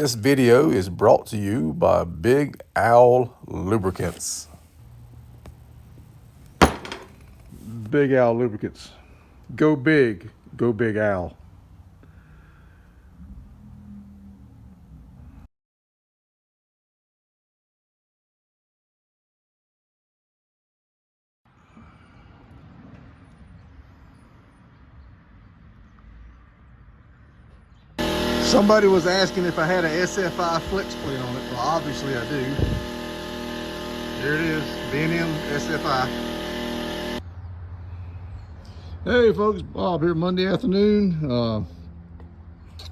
This video is brought to you by Big Owl Lubricants. Big Owl Lubricants. Go big Owl. Somebody was asking if I had a SFI flex plate on it. Well, obviously I do. There it is, B&M SFI. Hey folks, Bob here, Monday afternoon.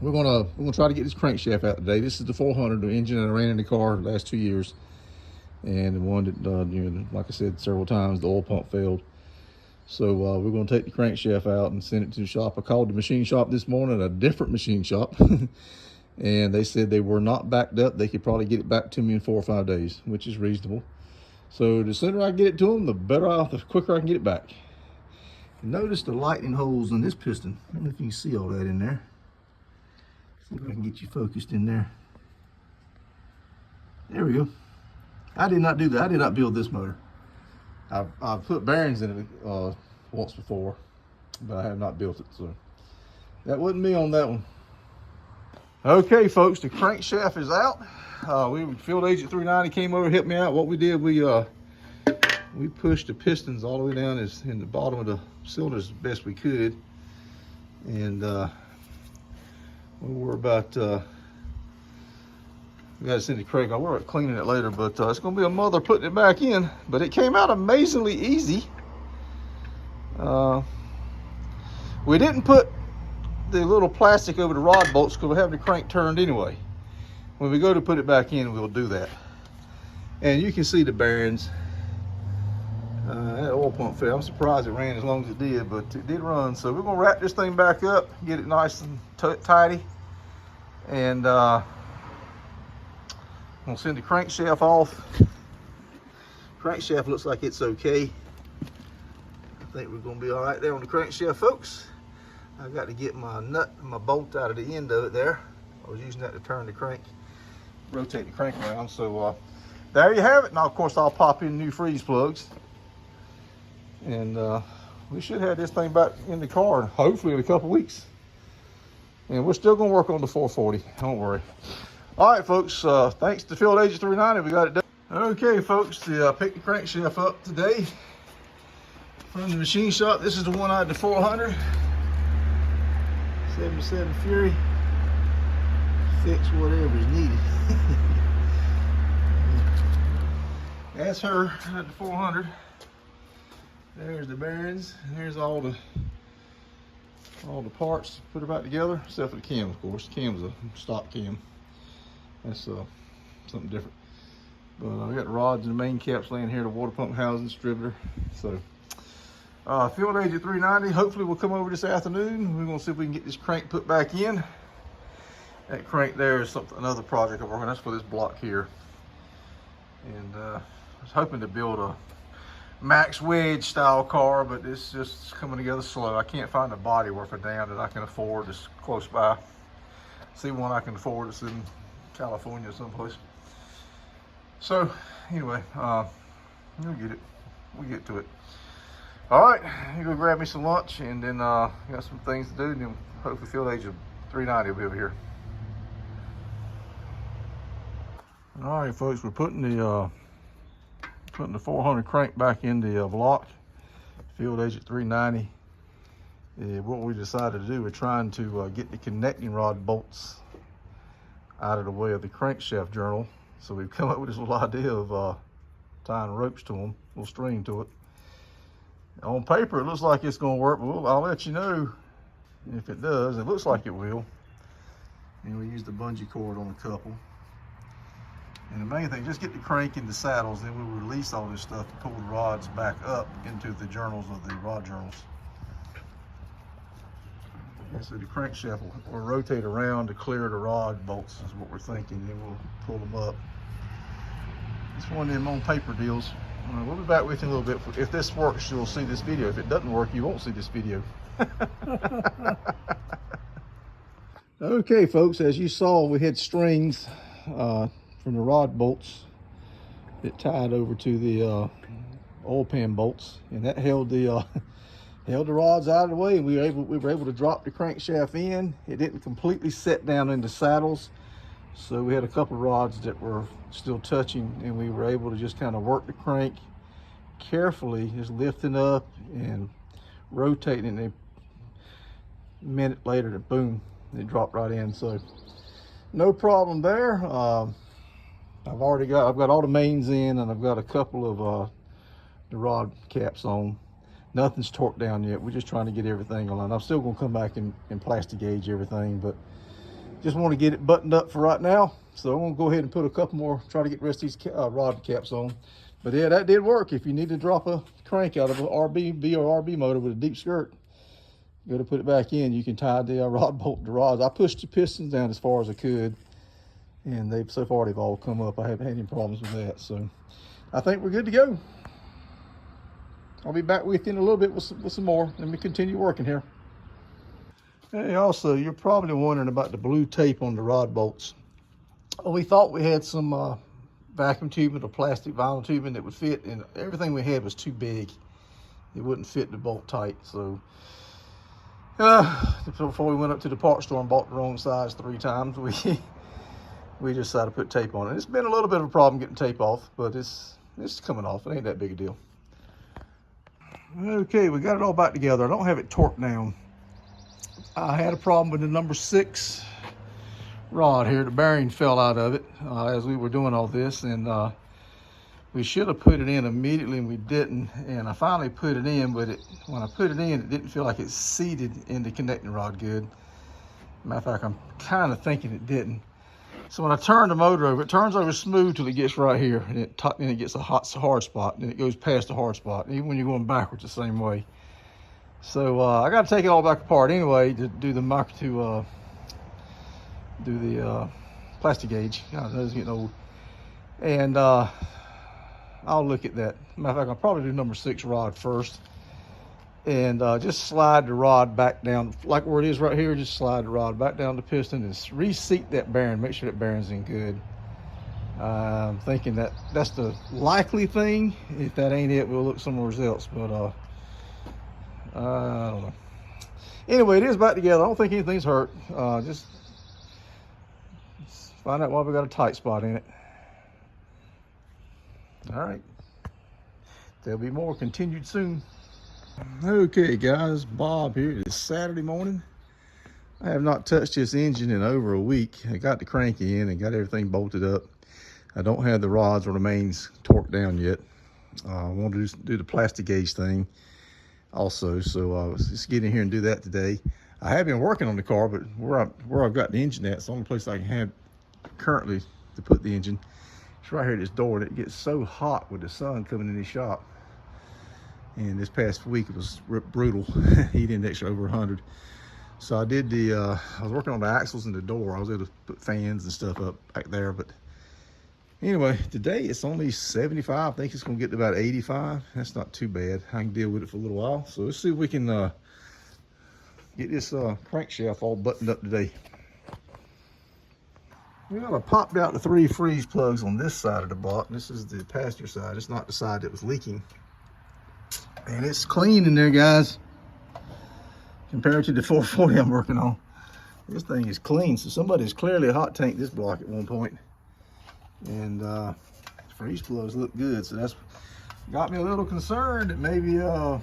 We're gonna try to get this crankshaft out today. This is the 400, the engine that I ran in the car the last 2 years, and the one that, you know, like I said several times, the oil pump failed. So we're going to take the crankshaft out and send it to the shop. I called the machine shop this morning, a different machine shop, and they said they were not backed up. They could probably get it back to me in 4 or 5 days, which is reasonable. So the sooner I get it to them, the quicker I can get it back. Notice the lightning holes in this piston. I don't know if you can see all that in there. See if I can get you focused in there. There we go. I did not do that. I did not build this motor. I've put bearings in it once before, but I have not built it, so that wasn't me on that one. Okay, folks, the crankshaft is out. Field Agent 390 came over, helped me out. What we did, we pushed the pistons all the way down in the bottom of the cylinder as best we could, and we were about. We got to send it to Craig. I'll worry about cleaning it later, but it's going to be a mother putting it back in. But it came out amazingly easy. We didn't put the little plastic over the rod bolts because we're having the crank turned anyway. When we go to put it back in, we'll do that. And you can see the bearings. That oil pump failed. I'm surprised it ran as long as it did, but it did run. So we're going to wrap this thing back up, get it nice and tidy, and I'm gonna send the crankshaft off. Crankshaft looks like it's okay. I think we're gonna be all right there on the crankshaft, folks. I've got to get my nut and my bolt out of the end of it there. I was using that to turn the crank, rotate the crank around. So there you have it. Now, of course, I'll pop in new freeze plugs. And we should have this thing back in the car, hopefully in a couple weeks. And we're still gonna work on the 440, don't worry. All right, folks, thanks to Field Agent 390, we got it done. Okay, folks, I picked the crankshaft up today from the machine shop. This is the one I had, the 400. 77 Fury. Fix whatever's needed. That's her, I had the 400. There's the bearings. There's all the parts to put her back together, except for the cam, of course. The cam's a stock cam. That's something different. But we got the rods and the main caps laying here, the water pump housing distributor. So Field Agent 390, hopefully we'll come over this afternoon. We're gonna see if we can get this crank put back in. That crank there is another project I'm working on. That's for this block here. And I was hoping to build a max wedge style car, but it's just coming together slow. I can't find a body worth a damn that I can afford that's close by. See one I can afford that's in California someplace. So anyway, we'll get it. We'll get to it. All right, you go grab me some lunch, and then got some things to do, and then hopefully Field Agent 390 will be over here. All right, folks, we're putting the 400 crank back in the block. Field Agent 390. What we decided to do, we're trying to get the connecting rod bolts out of the way of the crankshaft journal. So we've come up with this little idea of tying ropes to them, a little string to it. On paper, it looks like it's going to work, but I'll let you know if it does. It looks like it will. And we use the bungee cord on a couple. And the main thing, just get the crank in the saddles, then we'll release all this stuff and pull the rods back up into the journals of the rod journals. And so the crankshaft will rotate around to clear the rod bolts is what we're thinking, then we'll pull them up. It's one of them on paper deals. We'll be back with you in a little bit. If this works, you'll see this video. If it doesn't work, you won't see this video. Okay, folks, as you saw, we had strings from the rod bolts that tied over to the oil pan bolts, and that held the held the rods out of the way, and we were able to drop the crankshaft in. It didn't completely set down into saddles, so we had a couple of rods that were still touching, and we were able to just kind of work the crank carefully, just lifting up and rotating, and a minute later, boom, it dropped right in. So no problem there. I've got all the mains in, and I've got a couple of the rod caps on. Nothing's torqued down yet. We're just trying to get everything aligned. I'm still going to come back and plastic gauge everything, but just want to get it buttoned up for right now. So I'm going to go ahead and put a couple more, try to get the rest of these rod caps on. But yeah, that did work. If you need to drop a crank out of an RB or RB motor with a deep skirt, go to put it back in, you can tie the rod bolt to rods. I pushed the pistons down as far as I could, and so far they've all come up. I haven't had any problems with that, so I think we're good to go. I'll be back with you in a little bit with some more. Let me continue working here. Hey, also, you're probably wondering about the blue tape on the rod bolts. Well, we thought we had some vacuum tubing or plastic vinyl tubing that would fit, and everything we had was too big. It wouldn't fit the bolt tight, so before we went up to the parts store and bought the wrong size 3 times, we decided to put tape on it. It's been a little bit of a problem getting tape off, but it's coming off. It ain't that big a deal. Okay, we got it all back together. I don't have it torqued down. I had a problem with the number 6 rod here. The bearing fell out of it as we were doing all this, and we should have put it in immediately, and we didn't. And I finally put it in, but when I put it in, it didn't feel like it seated in the connecting rod good. Matter of fact, I'm kind of thinking it didn't. So when I turn the motor over, it turns over smooth till it gets right here, and it gets a hard spot, and it goes past the hard spot. Even when you're going backwards, the same way. So I got to take it all back apart anyway to do the plastic gauge. God, it's getting old. And I'll look at that. Matter of fact, I'll probably do number 6 rod first, and just slide the rod back down, like where it is right here. Just slide the rod back down the piston and reseat that bearing. Make sure that bearing's in good. I'm thinking that's the likely thing. If that ain't it, we'll look somewhere else. But I don't know. Anyway, it is back together. I don't think anything's hurt. Just find out why we got a tight spot in it. All right. There'll be more continued soon. Okay, guys, Bob here. It's Saturday morning. I have not touched this engine in over a week. I got the crank in and got everything bolted up. I don't have the rods or the mains torqued down yet. I want to do the plastic gauge thing also, so let's just get in here and do that today. I have been working on the car, but where I've got the engine at, it's the only place I can have currently to put the engine. It's right here at this door, and it gets so hot with the sun coming in the shop. And this past week it was brutal. Heat index over 100. So I did I was working on the axles and the door. I was able to put fans and stuff up back there. But anyway, today it's only 75. I think it's gonna get to about 85. That's not too bad. I can deal with it for a little while. So let's see if we can get this crankshaft all buttoned up today. Well, I popped out the 3 freeze plugs on this side of the block. This is the passenger side. It's not the side that was leaking. And it's clean in there, guys. Compared to the 440 I'm working on. This thing is clean. So somebody's clearly hot tanked this block at one point. And freeze plugs look good. So that's got me a little concerned that maybe hope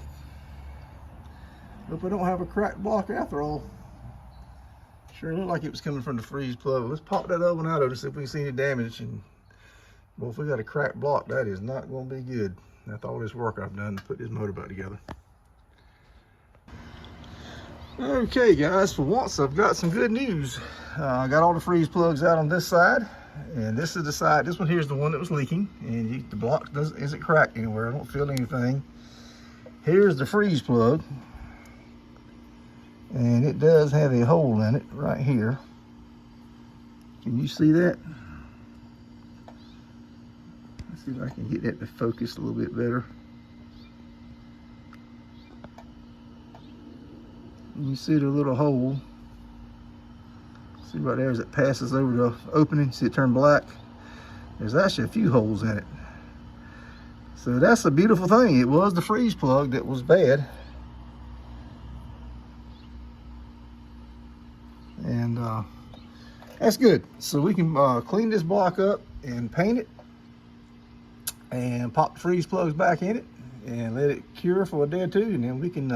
I don't have a cracked block after all. Sure looked like it was coming from the freeze plug. Let's pop that other one out of it, see if we can see any damage. And well, if we got a cracked block, that is not going to be good. After all this work I've done to put this motor back together. Okay, guys, for once I've got some good news. I got all the freeze plugs out on this side, and this is the side. This one here is the one that was leaking, and the block isn't cracked anywhere. I don't feel anything. Here's the freeze plug, and it does have a hole in it right here. Can you see that? See if I can get that to focus a little bit better. You see the little hole. See right there as it passes over the opening, see it turn black? There's actually a few holes in it. So that's a beautiful thing. It was the freeze plug that was bad. And that's good. So we can clean this block up and paint it and pop the freeze plugs back in it and let it cure for a day or two, and then we can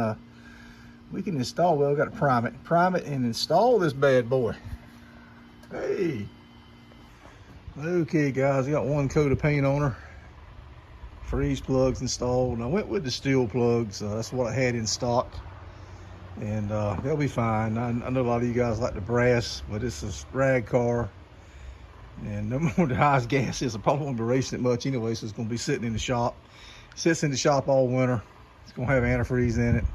install. Well, we got to prime it and install this bad boy. Hey, okay guys, I got one coat of paint on her, freeze plugs installed, and I went with the steel plugs. That's what I had in stock, and they'll be fine. I know a lot of you guys like the brass, but it's a rag car, and no more the highest gas is. I probably won't be racing it much anyway, so it's going to be sitting in the shop. Sits in the shop all winter. It's going to have antifreeze in it.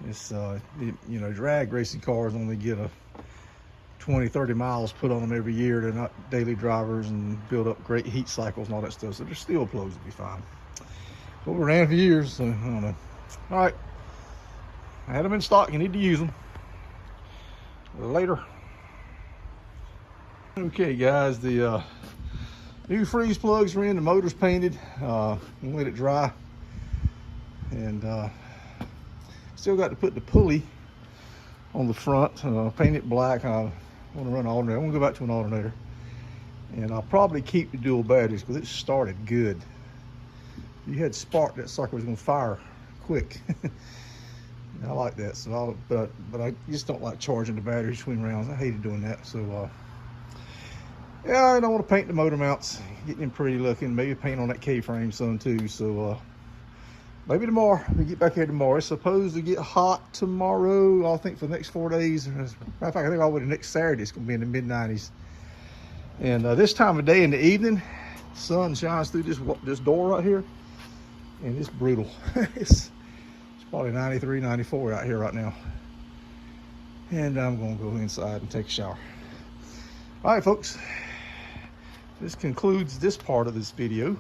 It's you know, drag racing cars only get a 20-30 miles put on them every year. They're not daily drivers and build up great heat cycles and all that stuff, so their steel plugs will be fine. But we ran for years, so I don't know. All right, I had them in stock. You need to use them later. Okay guys, the new freeze plugs are in, the motor's painted. We'll let it dry, and still got to put the pulley on the front, paint it black. I want to run an alternator. I want to go back to an alternator, and I'll probably keep the dual batteries because it started good. If you had spark, that sucker was going to fire quick. I like that, so but I just don't like charging the batteries between rounds. I hated doing that. So yeah, I don't want to paint the motor mounts, getting them pretty looking. Maybe paint on that K-frame some too. So maybe tomorrow. We get back here tomorrow. It's supposed to get hot tomorrow, I think, for the next 4 days. As a matter of fact, I think all the way to next Saturday it's going to be in the mid-90s. And this time of day in the evening, sun shines through this door right here, and it's brutal. It's probably 93, 94 out here right now. And I'm going to go inside and take a shower. All right, folks. This concludes this part of this video.